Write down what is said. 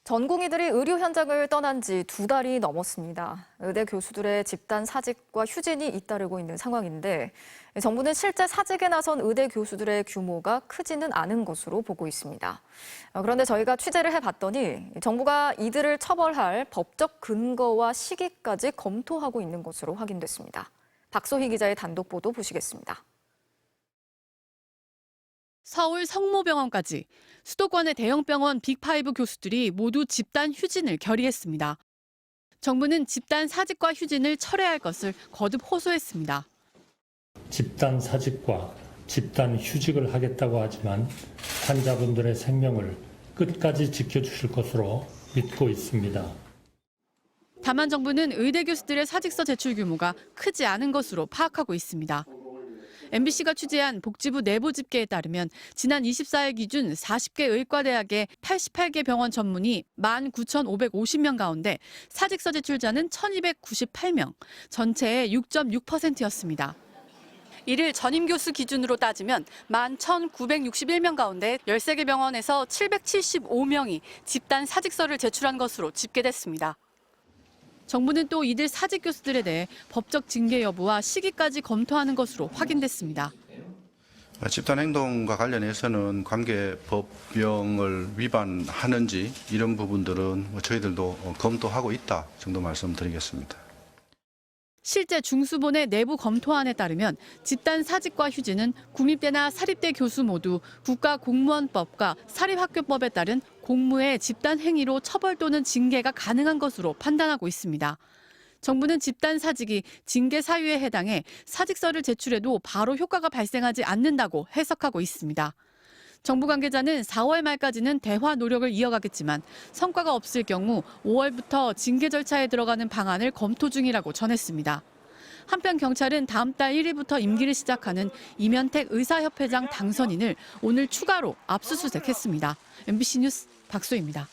전공의들이 의료 현장을 떠난 지 2달이 넘었습니다. 의대 교수들의 집단 사직과 휴진이 잇따르고 있는 상황인데 정부는 실제 사직에 나선 의대 교수들의 규모가 크지는 않은 것으로 보고 있습니다. 그런데 저희가 취재를 해봤더니 정부가 이들을 처벌할 법적 근거와 시기까지 검토하고 있는 것으로 확인됐습니다. 박소희 기자의 단독 보도 보시겠습니다. 서울 성모병원까지 수도권의 대형 병원 빅5 교수들이 모두 집단 휴진을 결의했습니다. 정부는 집단 사직과 휴진을 철회할 것을 거듭 호소했습니다. 집단 사직과 집단 휴직을 하겠다고 하지만 환자분들의 생명을 끝까지 지켜주실 것으로 믿고 있습니다. 다만 정부는 의대 교수들의 사직서 제출 규모가 크지 않은 것으로 파악하고 있습니다. MBC가 취재한 복지부 내부 집계에 따르면 지난 24일 기준 40개 의과대학의 88개 병원 전문의 19,550명 가운데 사직서 제출자는 1,298명, 전체의 6.6%였습니다. 이를 전임 교수 기준으로 따지면 11,961명 가운데 13개 병원에서 775명이 집단 사직서를 제출한 것으로 집계됐습니다. 정부는 또 이들 사직 교수들에 대해 법적 징계 여부와 시기까지 검토하는 것으로 확인됐습니다. 집단 행동과 관련해서는 관계 법령을 위반하는지 이런 부분들은 저희들도 검토하고 있다 정도 말씀드리겠습니다. 실제 중수본의 내부 검토안에 따르면 집단 사직과 휴진은 국립대나 사립대 교수 모두 국가공무원법과 사립학교법에 따른 공무의 집단 행위로 처벌 또는 징계가 가능한 것으로 판단하고 있습니다. 정부는 집단 사직이 징계 사유에 해당해 사직서를 제출해도 바로 효과가 발생하지 않는다고 해석하고 있습니다. 정부 관계자는 4월 말까지는 대화 노력을 이어가겠지만 성과가 없을 경우 5월부터 징계 절차에 들어가는 방안을 검토 중이라고 전했습니다. 한편 경찰은 다음 달 1일부터 임기를 시작하는 이면택 의사협회장 당선인을 오늘 추가로 압수수색했습니다. MBC 뉴스 박소희입니다.